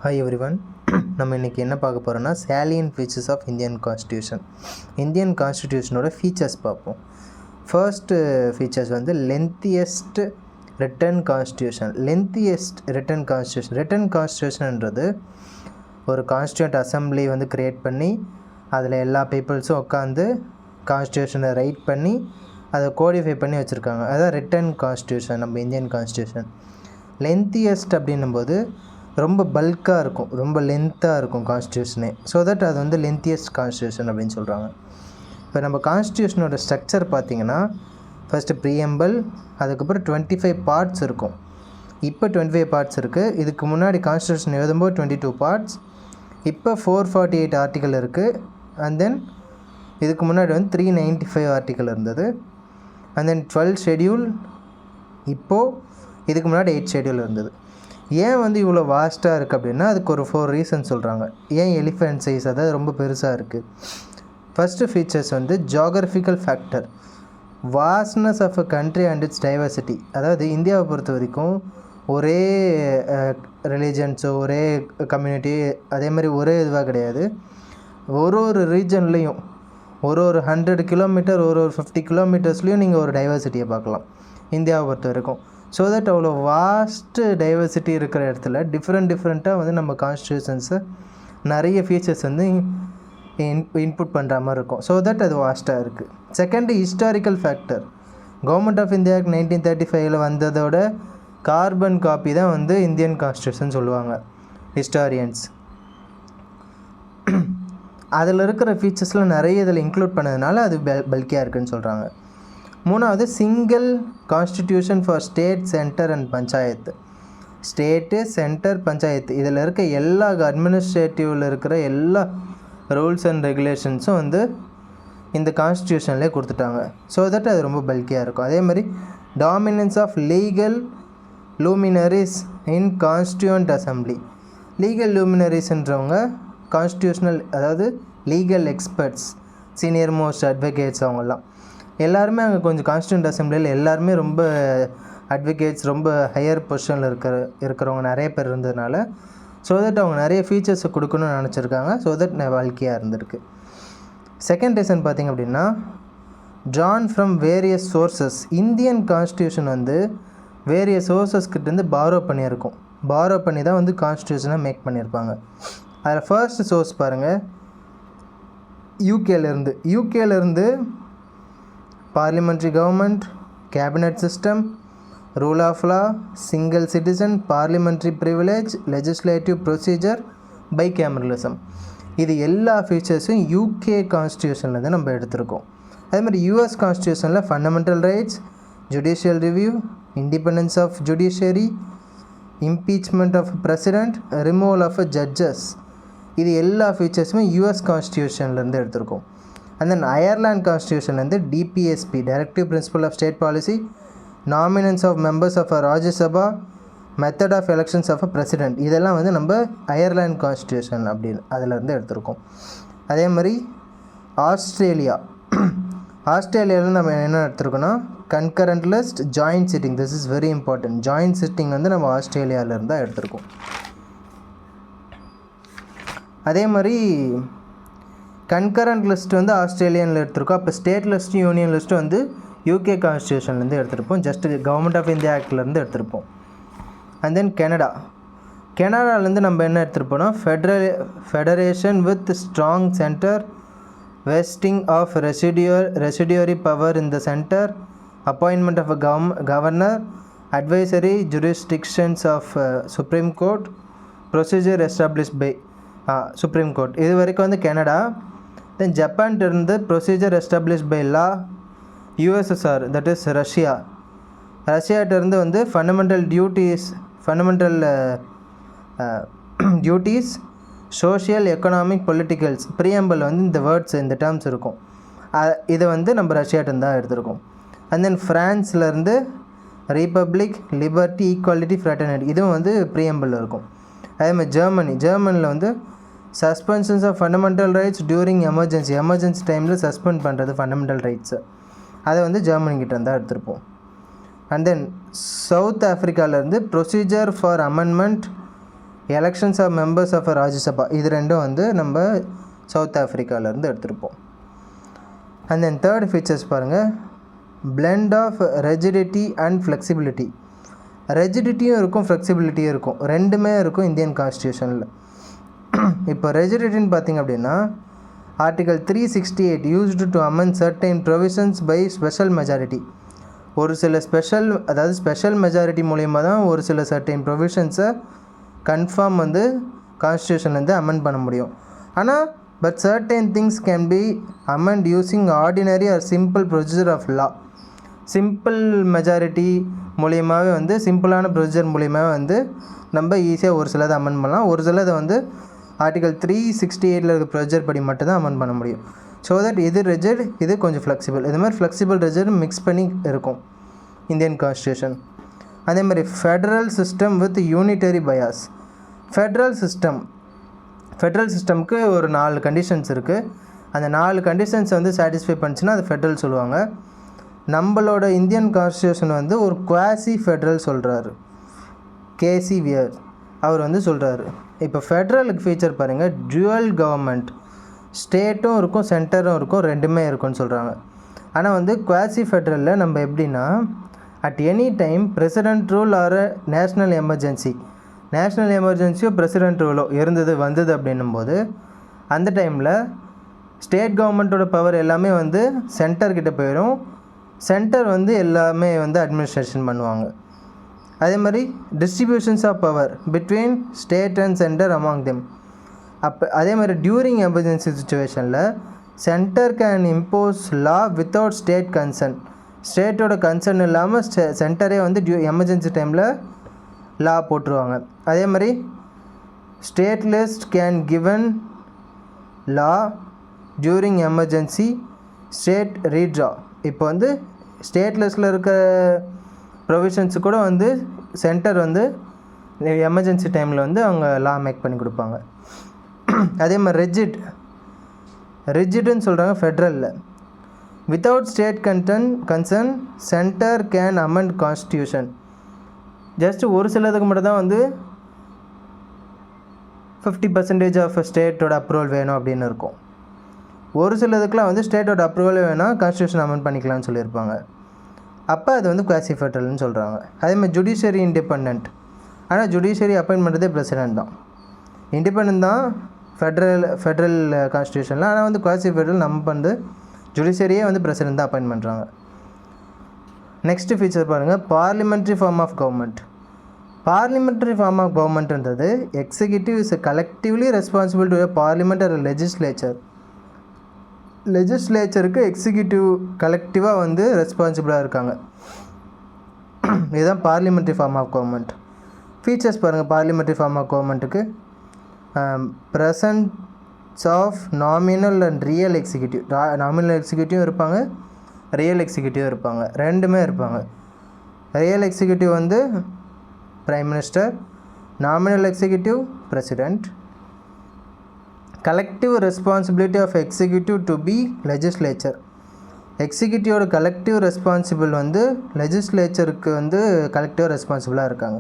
Hi everyone. நம்ம இன்றைக்கி என்ன பார்க்க போகிறோன்னா salient features of Indian constitution. Indian கான்ஸ்டியூஷனோட ஃபீச்சர்ஸ் பார்ப்போம். ஃபர்ஸ்ட்டு ஃபீச்சர்ஸ் வந்து லென்த்தியஸ்ட் ரிட்டன் கான்ஸ்டியூஷன். ரிட்டன் கான்ஸ்டியூஷன்ன்றது ஒரு கான்ஸ்டியூண்ட் அசம்பிளி வந்து க்ரியேட் பண்ணி அதில் எல்லா பீப்புள்ஸும் உட்காந்து கான்ஸ்டியூஷனை ரைட் பண்ணி அதை கோடிஃபை பண்ணி வச்சுருக்காங்க. அதுதான் ரிட்டன் கான்ஸ்டியூஷன். நம்ம இந்தியன் கான்ஸ்டியூஷன் லென்த்தியஸ்ட் அப்படின்னும்போது ரொம்ப பல்காக இருக்கும், ரொம்ப லென்த்தாக இருக்கும் கான்ஸ்டியூஷனே. ஸோ தட் அது வந்து லென்த்தியஸ்ட் கான்ஸ்டியூஷன் அப்படின்னு சொல்கிறாங்க. இப்போ நம்ம கான்ஸ்டியூஷனோட ஸ்ட்ரக்சர் பார்த்திங்கன்னா ஃபஸ்ட்டு ப்ரீஎம்பிள், அதுக்கப்புறம் 25 பார்ட்ஸ் இருக்கும். இப்போ 25 பார்ட்ஸ் இருக்குது. இதுக்கு முன்னாடி கான்ஸ்டியூஷன் எழுதும்போது 22 பார்ட்ஸ். இப்போ 448 ஆர்டிக்கல் இருக்குது. அண்ட் தென் இதுக்கு முன்னாடி வந்து 395 ஆர்டிக்கல் இருந்தது. And then 12 schedule. இப்போது இதுக்கு முன்னாடி 8 ஷெட்யூல் இருந்தது. ஏன் வந்து இவ்வளோ வாஸ்ட்டாக இருக்குது அப்படின்னா அதுக்கு ஒரு 4 ரீசன் சொல்கிறாங்க. ஏன் எலிஃபென்ட் சைஸ் அதாவது ரொம்ப பெருசாக இருக்குது. ஃபஸ்ட்டு ஃபீச்சர்ஸ் வந்து geographical factor, vastness of a country and its diversity. அதாவது இந்தியாவை பொறுத்த வரைக்கும் ஒரே ரிலீஜன்ஸோ ஒரே கம்யூனிட்டி அதே மாதிரி ஒரே இதுவாக கிடையாது. ஒரு ரீஜன்லேயும் ஒரு 100 கிலோமீட்டர் ஒரு 50 கிலோமீட்டர்ஸ்லேயும் நீங்கள் ஒரு டைவர்சிட்டியை பார்க்கலாம் இந்தியாவை பொறுத்த வரைக்கும். ஸோ தட் அவ்வளோ வாஸ்ட்டு டைவர்சிட்டி இருக்கிற இடத்துல டிஃப்ரெண்ட்டாக வந்து நம்ம கான்ஸ்டியூஷன்ஸை நிறைய ஃபீச்சர்ஸ் வந்து இன்புட் பண்ணுற மாதிரி இருக்கும். ஸோ தட் அது வாஸ்ட்டாக இருக்குது. Second historical factor. Government of India 1935 வந்ததோட கார்பன் காப்பி தான் வந்து இந்தியன் கான்ஸ்டியூஷன் சொல்லுவாங்க ஹிஸ்டாரியன்ஸ். அதில் இருக்கிற ஃபீச்சர்ஸ்லாம் நிறைய இதில் இன்க்ளூட் பண்ணதுனால அது பல்கியாக இருக்குதுன்னு சொல்கிறாங்க. மூணாவது single constitution for state, centre and panchayat. State, centre, panchayat இதில் இருக்க எல்லா அட்மினிஸ்ட்ரேட்டிவில் இருக்கிற எல்லா ரூல்ஸ் அண்ட் ரெகுலேஷன்ஸும் வந்து இந்த கான்ஸ்டியூஷன்லேயே கொடுத்துட்டாங்க. ஸோ தட் அது ரொம்ப பல்கியாக இருக்கும். அதே மாதிரி dominance of legal luminaries in constituent assembly. Legal லூமினரிஸ்ன்றவங்க கான்ஸ்டியூஷனல் அதாவது legal experts, senior most advocates, அவங்கெல்லாம் எல்லாருமே அங்கே கொஞ்சம் கான்ஸ்டியூண்ட் அசம்பிளியில் எல்லாருமே ரொம்ப அட்வொகேட்ஸ், ரொம்ப ஹையர் பொசிஷனில் இருக்கிறவங்க நிறைய பேர் இருந்ததுனால ஸோ தட் அவங்க நிறைய ஃபீச்சர்ஸை கொடுக்கணும்னு நினச்சிருக்காங்க. ஸோ தட் வாழ்க்கையாக இருந்திருக்கு. செகண்ட் ரீசன் பார்த்திங்க அப்படின்னா Tran from various sources. Indian constitution வந்து வேரியஸ் சோர்ஸஸ்கிட்டேருந்து பாரோ பண்ணி தான் வந்து கான்ஸ்டியூஷனை மேக் பண்ணியிருப்பாங்க. அதில் ஃபர்ஸ்ட் சோர்ஸ் பாருங்கள், யூகேலேருந்து parliamentary government, cabinet system, rule of law, single citizen, parliamentary privilege, legislative procedure, bicameralism. இது எல்லா ஃபீச்சர்ஸும் யூகே கான்ஸ்டியூஷன்லேருந்து நம்ம எடுத்திருக்கோம். அதே மாதிரி யூஎஸ் கான்ஸ்டியூஷனில் fundamental rights, judicial review, independence of judiciary, impeachment of president, removal of judges, இது எல்லா ஃபீச்சர்ஸுமே யூஎஸ் கான்ஸ்டியூஷன்லேருந்து எடுத்திருக்கோம். அண்ட் தென் அயர்லாண்ட் கான்ஸ்டியூஷன்லேருந்து DPSP, directive principle of state policy, nomination of members of a Rajya Sabha, method of elections of a president, இதெல்லாம் வந்து நம்ம Ireland constitution அப்படின்னு அதிலேருந்து எடுத்திருக்கோம். அதே மாதிரி ஆஸ்திரேலியாவில் நம்ம என்ன எடுத்திருக்கோன்னா concurrent list, joint sitting. This is very important. Joint sitting வந்து நம்ம ஆஸ்திரேலியாவிலேருந்து தான் எடுத்திருக்கோம். அதே மாதிரி கன்கரண்ட் லிஸ்ட் வந்து ஆஸ்திரேலியனில் எடுத்திருக்கோம். அப்போ ஸ்டேட் லிஸ்ட்டு, யூனியன் லிஸ்ட்டு வந்து யூகே கான்ஸ்டியூஷன்லேருந்து எடுத்திருப்போம். ஜஸ்ட்டு கவர்மெண்ட் ஆஃப் இந்தியா ஆக்ட்லேருந்து எடுத்திருப்போம். அண்ட் தென் கனடாலேருந்து நம்ம என்ன எடுத்திருப்போம்னா federation with strong centre, vesting of residuary power in the centre, appointment of a governor, advisory jurisdictions of supreme court, procedure established by supreme court. இது வரைக்கும் வந்து Canada. Then ஜப்பான்கிட்டருந்து procedure established by law. USSR that is ரஷ்யாட்டிருந்து வந்து fundamental duties, social, economic, politicals. Preamble வந்து இந்த words, இந்த terms இருக்கும். இதை வந்து நம்ம ரஷ்யாட்டிருந்து தான் எடுத்திருக்கோம். அண்ட் தென் ஃப்ரான்ஸ்லேருந்து ரிப்பப்ளிக், லிபர்ட்டி, ஈக்குவாலிட்டி, ஃப்ரெட்டர்னிட்டி, இதுவும் வந்து ப்ரீஎம்பிள் இருக்கும். அதே மாதிரி ஜெர்மனியில் வந்து suspensions of fundamental rights during emergency டைமில் சஸ்பெண்ட் பண்ணுறது ஃபண்டமெண்டல் ரைட்ஸை, அதை வந்து ஜெர்மனிக்கிட்ட இருந்தால் எடுத்திருப்போம். அண்ட் தென் சவுத் ஆஃப்ரிக்காவிலேருந்து procedure for amendment elections of members of Rajya Sabha, இது ரெண்டும் வந்து நம்ம சவுத் ஆஃப்ரிக்காவிலேருந்து எடுத்திருப்போம். அண்ட் தென் தேர்ட் ஃபீச்சர்ஸ் பாருங்கள், blend of rigidity and flexibility. ரெஜிடிட்டியும் இருக்கும், ஃப்ளெக்சிபிலிட்டியும் இருக்கும், ரெண்டுமே இருக்கும் இந்தியன் கான்ஸ்டியூஷனில். இப்போ ரெஜிடிட்டின்னு பார்த்திங்க அப்படின்னா article 368 used to amend certain provisions by special majority. ஒரு சில ஸ்பெஷல் மெஜாரிட்டி மூலிமா தான் ஒரு சில சர்டைன் ப்ரொவிஷன்ஸை கன்ஃபார்ம் வந்து கான்ஸ்டியூஷன்லேருந்து அமெண்ட் பண்ண முடியும். ஆனால் but certain things can be amend using ordinary or simple procedure of law. Simple majority மூலியமாகவே வந்து சிம்பிளான ப்ரொசீஜர் மூலியமாகவே வந்து நம்ம ஈஸியாக ஒரு சிலதை அமெண்ட் பண்ணலாம். ஒரு சிலதை வந்து ஆர்டிகல் 368 இருக்க ப்ரொசீஜர் படி மட்டும்தான் அமெண்ட் பண்ண முடியும். ஸோ தட் இது ரெஜிட், இது கொஞ்சம் ஃப்ளெக்சிபிள். இது மாதிரி ஃப்ளெக்சிபிள் ரெஜிட் மிக்ஸ் பண்ணி இருக்கும் இந்தியன் கான்ஸ்டியூஷன். அதே மாதிரி federal system with unitary bias. Federal சிஸ்டம்க்கு ஒரு 4 கண்டிஷன்ஸ் இருக்குது. அந்த 4 கண்டிஷன்ஸ் வந்து சாட்டிஸ்ஃபை பண்ணிச்சுன்னா அது ஃபெடரல் சொல்லுவாங்க. நம்மளோட இந்தியன் கான்ஸ்டியூஷன் வந்து ஒரு குவாசி ஃபெடரல் சொல்கிறாரு. கேசி வியர் அவர் வந்து சொல்கிறாரு. இப்போ ஃபெடரலுக்கு ஃபீச்சர் பாருங்கள், டுவல் கவர்மெண்ட், ஸ்டேட்டும் இருக்கும் சென்டரும் இருக்கும், ரெண்டுமே இருக்கும்னு சொல்கிறாங்க. ஆனால் வந்து குவாசி ஃபெடரலில் நம்ம எப்படின்னா at any time president rule or national எமர்ஜென்சியோ பிரசிடென்ட் ரூலோ வந்தது அப்படின்னும்போது அந்த டைமில் ஸ்டேட் கவர்மெண்ட்டோட பவர் எல்லாமே வந்து சென்டர்கிட்ட போயிடும். சென்டர் வந்து எல்லாமே வந்து அட்மினிஸ்ட்ரேஷன் பண்ணுவாங்க. அதே மாதிரி distributions of power between state and centre among them. அதே மாதிரி டியூரிங் எமர்ஜென்சி சுச்சுவேஷனில் centre can impose law without state concern. ஸ்டேட்டோட கன்சர்ன் இல்லாமல் சென்டரே வந்து எமர்ஜென்சி டைமில் லா போட்டுருவாங்க. அதே மாதிரி state list can given law during emergency state ரீட்ரா. இப்போ வந்து ஸ்டேட் லிஸ்ட்டில் இருக்க ப்ரொவிஷன்ஸு கூட வந்து சென்டர் வந்து எமர்ஜென்சி டைமில் வந்து அவங்க லா மேக் பண்ணி கொடுப்பாங்க. அதே மாதிரி ரிஜிட்னு சொல்கிறாங்க ஃபெட்ரலில். Without state concern centre can amend constitution. Just ஒரு சிலதுக்கு மட்டும் தான் வந்து 50% ஆஃப் ஸ்டேட்டோட அப்ரூவல் வேணும் அப்படின்னு இருக்கும். ஒரு சிலதுக்குலாம் வந்து ஸ்டேட்டோட அப்ரூவலே வேணால் கான்ஸ்டியூஷன் அமெண்ட் பண்ணிக்கலாம்னு சொல்லியிருப்பாங்க. அப்போ அது வந்து குவாசி ஃபெடரல்னு சொல்கிறாங்க. அதேமாதிரி ஜுடிஷியரி இண்டிபெண்ட். ஆனால் ஜுடிஷியரி அப்பாயின்ட் பண்ணுறதே பிரசிடென்ட் தான். இண்டிபெண்ட் தான் ஃபெட்ரல் கான்ஸ்டியூஷனில். ஆனால் வந்து குவாசி ஃபெடரல் நம்ம வந்து ஜுடிஷியரியே வந்து பிரசிடென்ட் தான் அப்பாயின்ட் பண்ணுறாங்க. நெக்ஸ்ட் ஃபீச்சர் பாருங்கள், parliamentary form of government. Parliamentary form of கவர்மெண்ட்ன்றது executive is collectively responsible to a parliament or லெஜிஸ்லேச்சருக்கு எக்ஸிக்யூட்டிவ் கலெக்டிவாக வந்து ரெஸ்பான்சிபிளாக இருக்காங்க. இதுதான் parliamentary form of government. Features பாருங்கள், பார்லிமெண்ட்ரி ஃபார்ம் ஆஃப் கவர்மெண்ட்டுக்கு presence of nominal and real executive. Nominal எக்ஸிக்யூட்டிவும் இருப்பாங்க, ரியல் எக்ஸிக்யூட்டிவ் இருப்பாங்க, ரெண்டுமே இருப்பாங்க. ரியல் எக்ஸிக்யூட்டிவ் வந்து prime minister, nominal executive president. Collective responsibility of executive to the legislature. எக்ஸிக்யூட்டிவோட collective responsible வந்து லெஜிஸ்லேச்சருக்கு வந்து கலெக்டிவ் ரெஸ்பான்சிபிளாக இருக்காங்க.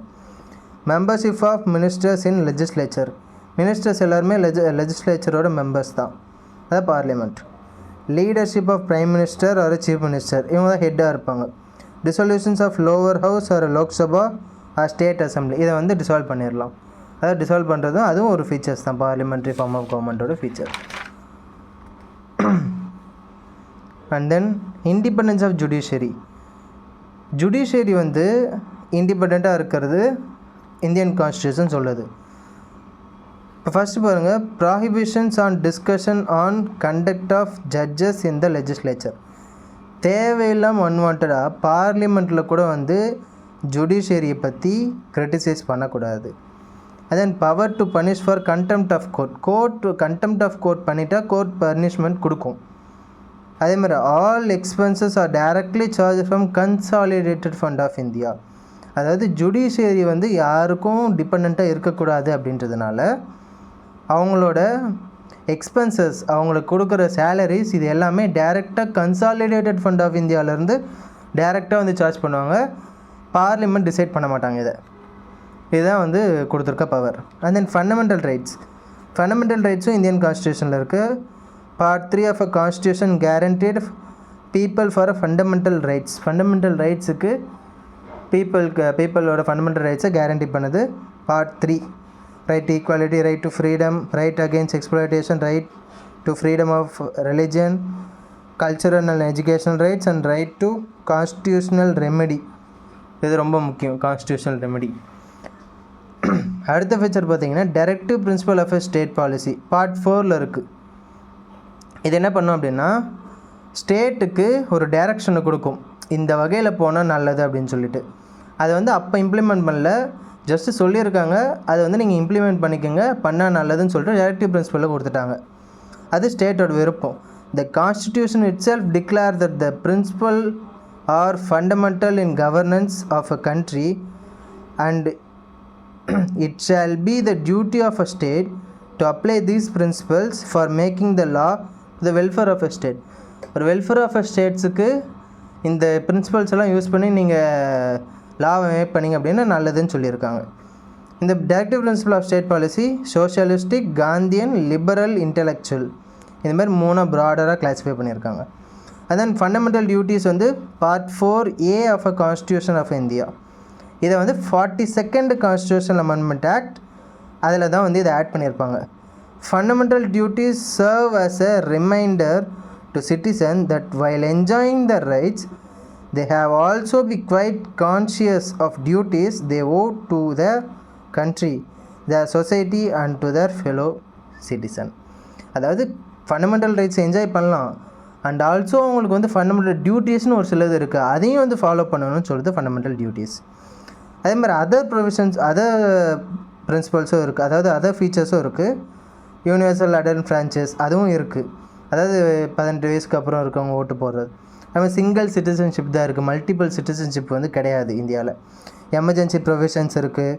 Membership of ministers in legislature. Ministers எல்லாருமே லெஜிஸ்லேச்சரோட மெம்பர்ஸ் தான், அதாவது parliament. Leadership of prime minister or chief minister, இவங்க தான் ஹெட்டாக இருப்பாங்க. Dissolutions of lower house or Lok Sabha or state assembly, இதை வந்து டிசால்வ் பண்ணிடலாம். அதாவது டிசால்வ் பண்ணுறதும் அதுவும் ஒரு ஃபீச்சர்ஸ் தான், பார்லிமெண்ட்ரி ஃபார்ம் ஆஃப் கவர்மெண்ட்டோட feature. And then independence of judiciary வந்து இண்டிபெண்ட்டாக இருக்கிறது இந்தியன் கான்ஸ்டியூஷன் சொல்லுது. இப்போ ஃபஸ்ட்டு பாருங்கள், prohibitions on discussion on conduct of judges in the legislature. தேவையில்லாமல் அன்வான்டாக பார்லிமெண்ட்டில் கூட வந்து ஜுடிஷியரியை பற்றி கிரிட்டிசைஸ் பண்ணக்கூடாது. அதன் power to punish for contempt of contempt of court பண்ணிட்டா கோர்ட் பனிஷ்மெண்ட் கொடுக்கும். அதே மாதிரி all expenses are directly charge from consolidated fund of India. அதாவது ஜுடிஷியரி வந்து யாருக்கும் டிபெண்ட்டாக இருக்கக்கூடாது அப்படின்றதுனால அவங்களோட எக்ஸ்பென்சஸ், அவங்களுக்கு கொடுக்குற சேலரிஸ், இது எல்லாமே டைரெக்டாக கன்சாலிடேட்டட் ஃபண்ட் ஆஃப் இந்தியாவிலேருந்து டைரெக்டாக வந்து சார்ஜ் பண்ணுவாங்க. பார்லிமெண்ட் டிசைட் பண்ண மாட்டாங்க இதை. இதுதான் வந்து கொடுத்துருக்க பவர். அண்ட் தென் ஃபண்டமெண்டல் ரைட்ஸும் இந்தியன் கான்ஸ்டியூஷனில் இருக்குது. Part 3 of a constitution guaranteed people for a fundamental ரைட்ஸுக்கு பீப்புளோட ஃபண்டமெண்டல் ரைட்ஸை கேரண்டி பண்ணுது part 3. Right to equality, right to freedom, right against exploitation, right to freedom of religion, cultural and educational rights and right to constitutional remedy. இது ரொம்ப முக்கியம், constitutional remedy. அடுத்த feature பார்த்தீங்கன்னா directive principle of a state policy part 4ல் இருக்குது. இது என்ன பண்ணும் அப்படின்னா ஸ்டேட்டுக்கு ஒரு டைரக்ஷனை கொடுக்கும், இந்த வகையில் போனால் நல்லது அப்படின்னு சொல்லிட்டு. அதை வந்து அப்போ இம்ப்ளிமெண்ட் பண்ணல, ஜஸ்ட்டு சொல்லியிருக்காங்க, அதை வந்து நீங்கள் இம்ப்ளிமெண்ட் பண்ணிக்கோங்க, பண்ணால் நல்லதுன்னு சொல்லிட்டு டைரக்டிவ் பிரின்சிபலில் கொடுத்துட்டாங்க. அது ஸ்டேட்டோட விருப்பம். The constitution itself declare that the principle are fundamental in governance of a country and it shall be the duty of a state to apply these principles for making the law to the welfare of a state. ஒரு welfare of a ஸ்டேட்ஸுக்கு இந்த principles எல்லாம் use பண்ணி நீங்கள் லாவை make பண்ணிங்க அப்படின்னா நல்லதுன்னு சொல்லியிருக்காங்க. இந்த directive principle of state policy socialistic, Gandhian, liberal, intellectual, இந்த மாதிரி 3 ப்ராடராக கிளாஸிஃபை பண்ணியிருக்காங்க. அண்ட் தென் ஃபண்டமெண்டல் டியூட்டிஸ் வந்து part 4A of a constitution of India. இதை வந்து 42nd கான்ஸ்டியூஷனல் அமெண்ட்மெண்ட் ஆக்ட் அதில் தான் வந்து இதை ஆட் பண்ணியிருப்பாங்க. Fundamental duties serve as a reminder to citizen that while enjoying the rights they have also be quite conscious of duties they owe to the country, the society and to their fellow citizen. அதாவது fundamental rights enjoy பண்ணலாம், and also அவங்களுக்கு வந்து fundamental டியூட்டிஸ்னு ஒரு சிலது இருக்குது, அதையும் வந்து follow பண்ணணும்னு சொல்கிறது ஃபண்டமெண்டல் டியூட்டிஸ். அதே மாதிரி அதர் ப்ரொவிஷன்ஸ், அதர் பிரின்சிபல்ஸும் இருக்குது, அதாவது அதர் ஃபீச்சர்ஸும் இருக்குது. யூனிவர்சல் அடல்ட் ஃப்ரான்ச்சைஸ் அதுவும் இருக்குது, அதாவது 18 வயசுக்கு அப்புறம் இருக்கவங்க ஓட்டு போடுறது. அது மாதிரி சிங்கிள் சிட்டிசன்ஷிப் தான் இருக்குது, மல்டிபிள் சிட்டிசன்ஷிப் வந்து கிடையாது இந்தியாவில். எமர்ஜென்சி ப்ரொவிஷன்ஸ் இருக்குது,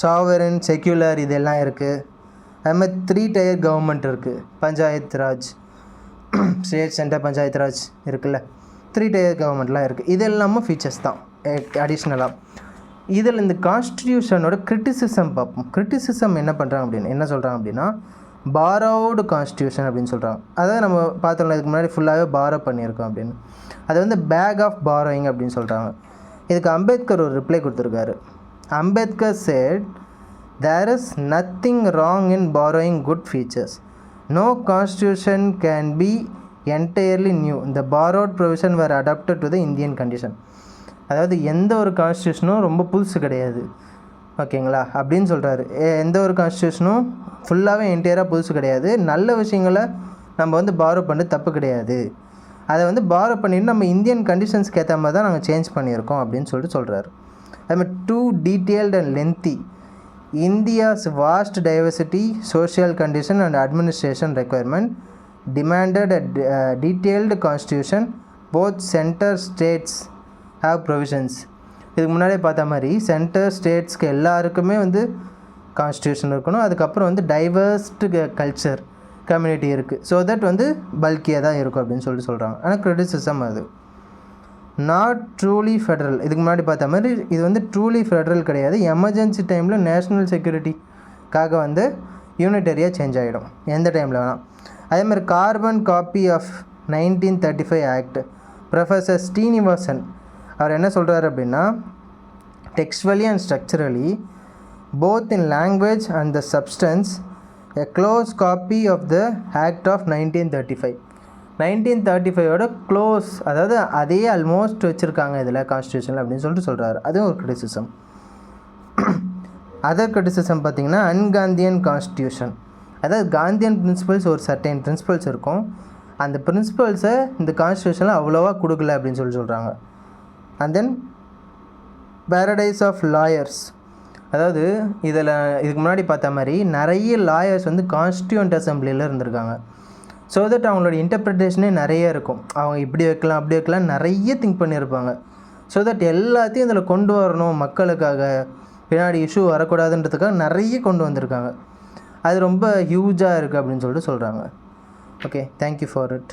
சாவரன், செக்யூலர் இதெல்லாம் இருக்குது. அது மாதிரி 3 டயர் கவர்மெண்ட் இருக்குது, பஞ்சாயத்து ராஜ், ஸ்டேட் சென்டர் பஞ்சாயத்து ராஜ் இருக்குல்ல, 3 டயர் கவர்மெண்ட்லாம் இருக்குது. இது எல்லாமே ஃபீச்சர்ஸ் தான் அடிஷ்னலாக. இதில் இந்த கான்ஸ்டியூஷனோட கிரிட்டிசிசம் பார்ப்போம். கிரிட்டிசிசம் என்ன பண்ணுறாங்க அப்படின்னு என்ன சொல்கிறாங்க அப்படின்னா பாரோடு கான்ஸ்டியூஷன் அப்படின்னு சொல்கிறாங்க. அதாவது நம்ம பார்த்தோம்ல இதுக்கு முன்னாடி ஃபுல்லாகவே பாரோ பண்ணியிருக்கோம் அப்படின்னு, அது வந்து பேக் ஆஃப் பாரோயிங் அப்படின்னு சொல்கிறாங்க. இதுக்கு அம்பேத்கர் ஒரு ரிப்ளை கொடுத்துருக்காரு. Ambedkar said there is nothing wrong in borrowing good features. No constitution can be entirely new. The borrowed provision were adapted to the Indian condition. அதாவது எந்த ஒரு கான்ஸ்டியூஷனும் ரொம்ப புதுசு கிடையாது, ஓகேங்களா அப்படின்னு சொல்கிறாரு. எந்த ஒரு கான்ஸ்டியூஷனும் ஃபுல்லாகவே என்டையராக புதுசு கிடையாது, நல்ல விஷயங்களை நம்ம வந்து பாரோ பண்ணி தப்பு கிடையாது, அதை வந்து பாரோ பண்ணிட்டு நம்ம இந்தியன் கண்டிஷன்ஸ்க்கு ஏற்ற மாதிரி தான் நாங்கள் சேஞ்ச் பண்ணியிருக்கோம் அப்படின்னு சொல்லிட்டு சொல்கிறாரு. அதுமாதிரி too detailed and lengthy India's vast diversity, social condition and administration requirement demanded a detailed constitution. Both center states have provisions. இதுக்கு முன்னாடியே பார்த்த மாதிரி சென்டர் ஸ்டேட்ஸ்க்கு எல்லாருக்குமே வந்து கான்ஸ்டியூஷன் இருக்கணும், அதுக்கப்புறம் வந்து டைவர்ஸ்டு கல்ச்சர் கம்யூனிட்டி இருக்குது, ஸோ தட் வந்து பல்கியாக தான் இருக்கும் அப்படின்னு சொல்கிறாங்க. ஆனால் கிரிட்டிசிசம் அது நாட் ட்ரூலி ஃபெடரல். இதுக்கு முன்னாடி பார்த்த மாதிரி இது வந்து ட்ரூலி ஃபெடரல் கிடையாது. எமர்ஜென்சி டைமில் நேஷ்னல் செக்யூரிட்டிக்காக வந்து யூனிட்டரியாக சேஞ்ச் ஆகிடும் எந்த டைமில் வேணால். அதே மாதிரி carbon copy of 1935 act professor Srinivasan அவர் என்ன சொல்கிறார் அப்படின்னா textually and structurally both in language and the substance a close copy of the act of 1935. 1935ஓட க்ளோஸ், அதாவது அதே ஆல்மோஸ்ட் வச்சுருக்காங்க இதில் கான்ஸ்டியூஷனில் அப்படின்னு சொல்கிறாரு. அதுவும் ஒரு கிரிட்டிசிசம். அதர் கிரிட்டிசிசம் பார்த்திங்கன்னா அன்காந்தியன் கான்ஸ்டியூஷன், அதாவது காந்தியன் பிரின்சிபல்ஸ் ஒரு சர்டைன் பிரின்சிபல்ஸ் இருக்கும், அந்த பிரின்சிபல்ஸை இந்த கான்ஸ்டியூஷனில் அவ்வளோவா கொடுக்கல அப்படின்னு சொல்கிறாங்க. And then paradise of lawyers, அதாவது இதுக்கு முன்னாடி பார்த்த மாதிரி நிறைய லாயர்ஸ் வந்து கான்ஸ்டியூண்ட் அசம்பிளியில் இருந்திருக்காங்க. ஸோ தட் அவங்களோட இன்டர்ப்ரிட்டேஷனே நிறைய இருக்கும், அவங்க இப்படி வைக்கலாம் அப்படி வைக்கலாம் நிறைய திங்க் பண்ணியிருப்பாங்க. ஸோ தட் எல்லாத்தையும் இதில் கொண்டு வரணும், மக்களுக்காக பின்னாடி இஷ்யூ வரக்கூடாதுன்றதுக்காக நிறைய கொண்டு வந்திருக்காங்க. அது ரொம்ப ஹியூஜாக இருக்குது அப்படின்னு சொல்லிட்டு சொல்கிறாங்க. Okay, thank you for it.